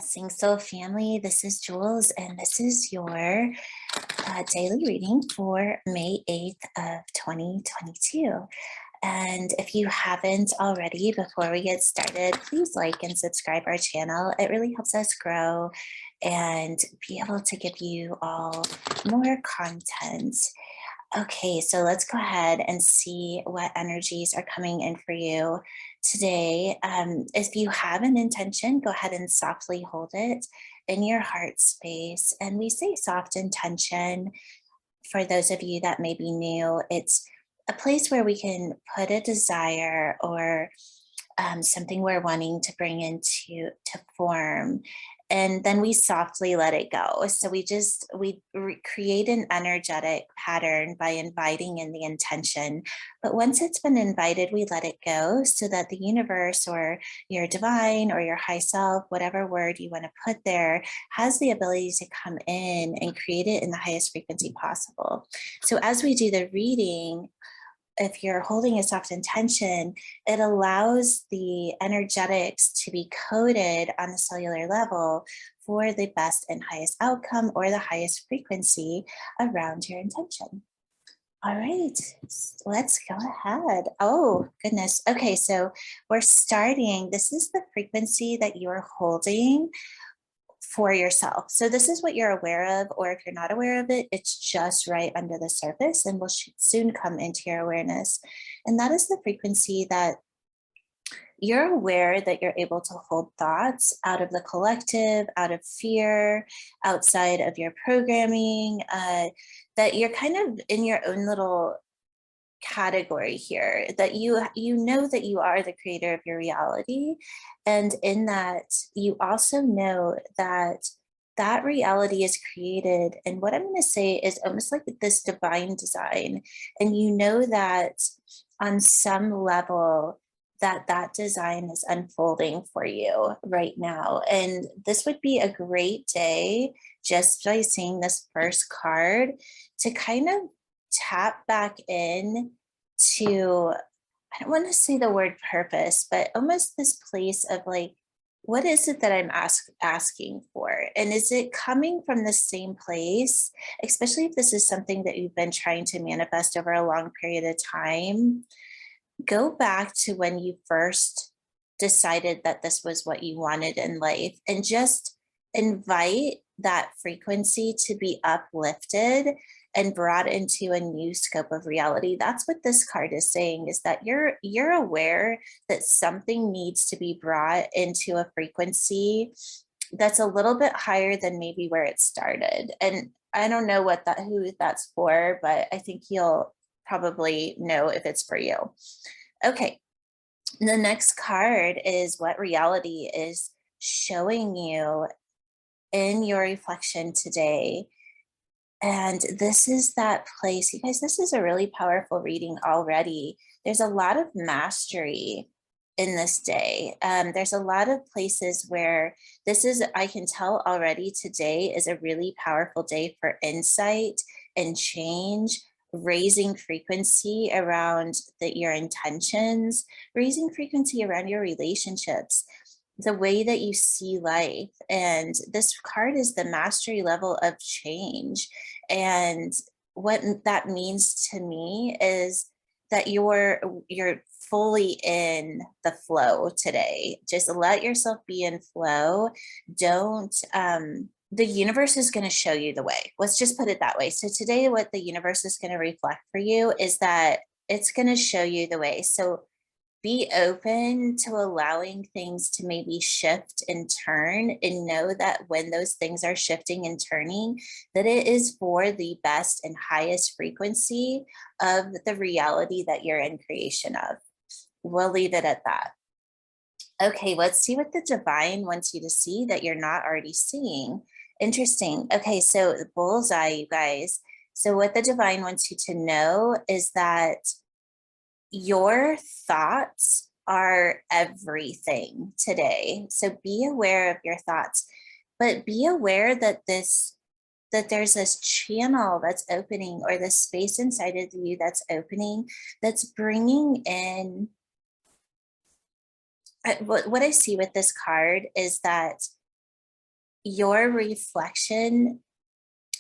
Blessings, Soul Family. This is Jules, and this is your daily reading for May 8th of 2022. And if you haven't already, before we get started, please like and subscribe our channel. It really helps us grow and be able to give you all more content. Okay, so let's go ahead and see what energies are coming in for you today. If you have an intention, go ahead and softly hold it in your heart space. And we say soft intention for those of you that may be new. It's a place where we can put a desire or something we're wanting to bring into to form, and then we softly let it go. So we create an energetic pattern by inviting in the intention, but once it's been invited, we let it go so that the universe or your divine or your high self, whatever word you want to put there, has the ability to come in and create it in the highest frequency possible. So as we do the reading, if you're holding a soft intention, it allows the energetics to be coded on the cellular level for the best and highest outcome or the highest frequency around your intention. All right, let's go ahead. Oh, goodness. Okay, so we're starting. This is the frequency that you're holding for yourself. So this is what you're aware of, or if you're not aware of it, it's just right under the surface and will soon come into your awareness. And that is the frequency that you're aware that you're able to hold thoughts out of the collective, out of fear, outside of your programming, that you're kind of in your own little category here, that you know that you are the creator of your reality, and in that you also know that that reality is created, and what I'm going to say is almost like this divine design, and you know that on some level that that design is unfolding for you right now. And this would be a great day, just by seeing this first card, to kind of tap back in to, I don't want to say the word purpose, but almost this place of like, what is it that I'm asking for? And is it coming from the same place? Especially if this is something that you've been trying to manifest over a long period of time, go back to when you first decided that this was what you wanted in life and just invite that frequency to be uplifted and brought into a new scope of reality. That's what this card is saying, is that you're aware that something needs to be brought into a frequency that's a little bit higher than maybe where it started. And I don't know who that's for, but I think you'll probably know if it's for you. Okay, the next card is what reality is showing you in your reflection today. And this is that place, you guys, this is a really powerful reading already. There's a lot of mastery in this day. There's a lot of places where this is, I can tell already today is a really powerful day for insight and change, raising frequency around your intentions, raising frequency around your relationships, the way that you see life. And this card is the mastery level of change. And what that means to me is that you're fully in the flow today. Just let yourself be in flow. Don't the universe is going to show you the way. Let's just put it that way. So today what the universe is going to reflect for you is that it's going to show you the way. So be open to allowing things to maybe shift and turn, and know that when those things are shifting and turning, that it is for the best and highest frequency of the reality that you're in creation of. We'll leave it at that. Okay, let's see what the divine wants you to see that you're not already seeing. Interesting. Okay, so the bullseye, you guys. So what the divine wants you to know is that your thoughts are everything today. So be aware of your thoughts, but be aware that there's this channel that's opening, or this space inside of you that's opening, that's bringing in. What I see with this card is that your reflection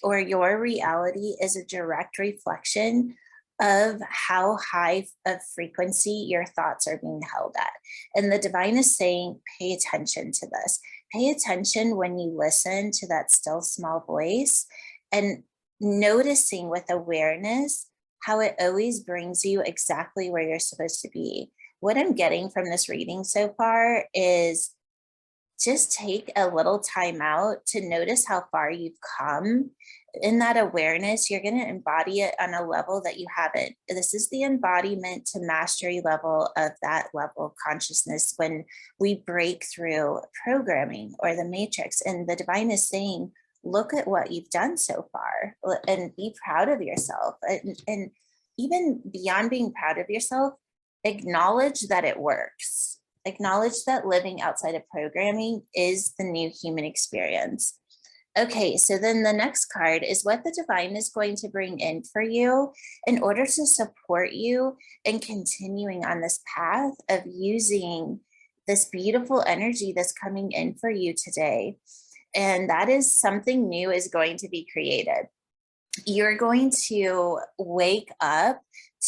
or your reality is a direct reflection of how high of frequency your thoughts are being held at. And the divine is saying, pay attention to this. Pay attention when you listen to that still small voice and noticing with awareness how it always brings you exactly where you're supposed to be. What I'm getting from this reading so far is just take a little time out to notice how far you've come. In that awareness, you're going to embody it on a level that you haven't. This is the embodiment to mastery level of that level of consciousness when we break through programming or the matrix. And the divine is saying, look at what you've done so far and be proud of yourself. And even beyond being proud of yourself, acknowledge that it works. Acknowledge that living outside of programming is the new human experience. Okay, so then the next card is what the divine is going to bring in for you in order to support you in continuing on this path of using this beautiful energy that's coming in for you today. And that is something new is going to be created. You're going to wake up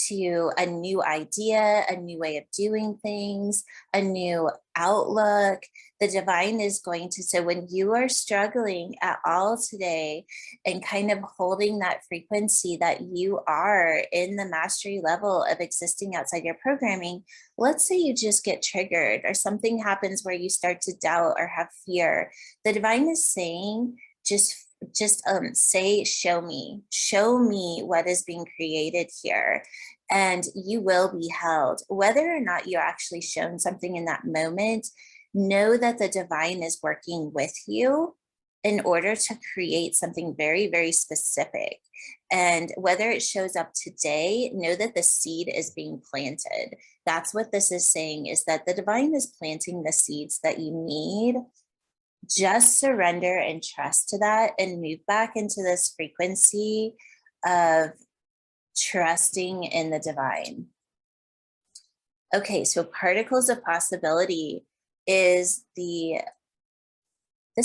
to a new idea, a new way of doing things, a new outlook. The divine is going to, so when you are struggling at all today and kind of holding that frequency that you are in the mastery level of existing outside your programming, let's say you just get triggered or something happens where you start to doubt or have fear. The divine is saying, just say, show me what is being created here, and you will be held. Whether or not you're actually shown something in that moment, know that the divine is working with you in order to create something very, very specific. And whether it shows up today, know that the seed is being planted. That's what this is saying, is that the divine is planting the seeds that you need. Just surrender and trust to that and move back into this frequency of trusting in the divine. Okay, so particles of possibility is this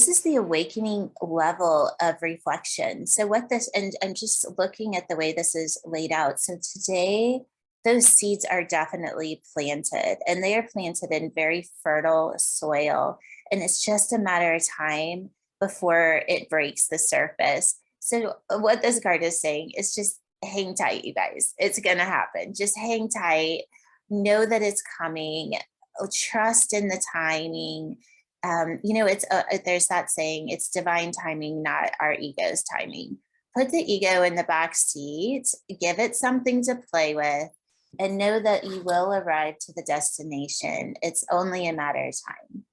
is the awakening level of reflection. So what this, and I'm just looking at the way this is laid out. So today, those seeds are definitely planted, and they are planted in very fertile soil. And it's just a matter of time before it breaks the surface. So what this card is saying is just hang tight, you guys. It's going to happen. Just hang tight. Know that it's coming. Trust in the timing. It's there's that saying, it's divine timing, not our ego's timing. Put the ego in the back seat, give it something to play with, and know that you will arrive to the destination. It's only a matter of time.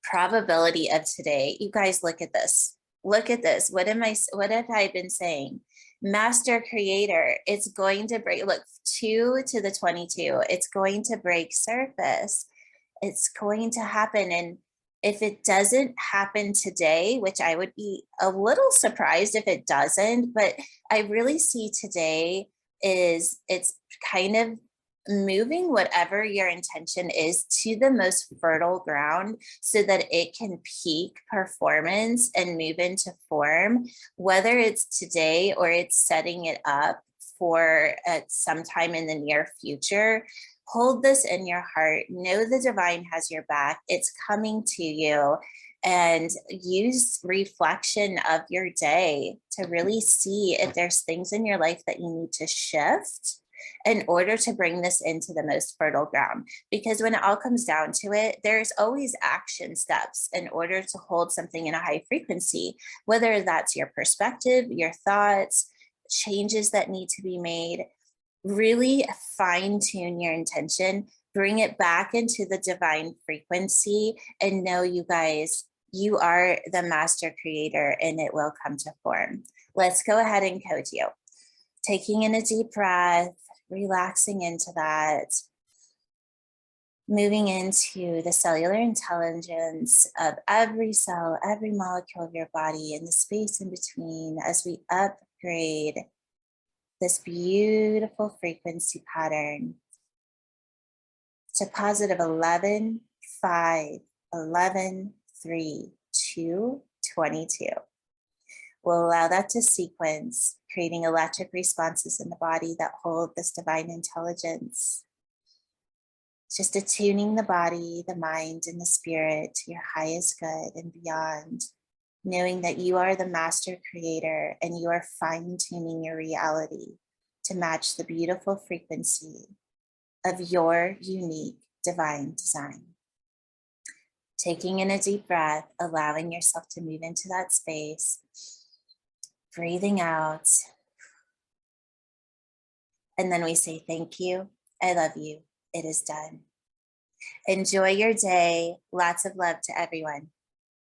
Probability of today. You guys, look at this. Look at this. What have I been saying? Master creator, it's going to break. Look, 2 to the 22. It's going to break surface. It's going to happen. And if it doesn't happen today, which I would be a little surprised if it doesn't, but I really see today is it's kind of moving whatever your intention is to the most fertile ground so that it can peak performance and move into form, whether it's today or it's setting it up for sometime in the near future. Hold this in your heart. Know the divine has your back. It's coming to you. And use reflection of your day to really see if there's things in your life that you need to shift in order to bring this into the most fertile ground. Because when it all comes down to it, there's always action steps in order to hold something in a high frequency, whether that's your perspective, your thoughts, changes that need to be made. Really fine tune your intention, bring it back into the divine frequency, and know, you guys, you are the master creator and it will come to form. Let's go ahead and code you. Taking in a deep breath, relaxing into that, moving into the cellular intelligence of every cell, every molecule of your body, and the space in between as we upgrade this beautiful frequency pattern to positive 11, 5, 11, 3, 222. We'll allow that to sequence, creating electric responses in the body that hold this divine intelligence. Just attuning the body, the mind, and the spirit to your highest good and beyond, knowing that you are the master creator and you are fine-tuning your reality to match the beautiful frequency of your unique divine design. Taking in a deep breath, allowing yourself to move into that space, breathing out. And then we say, thank you, I love you, it is done. Enjoy your day. Lots of love to everyone.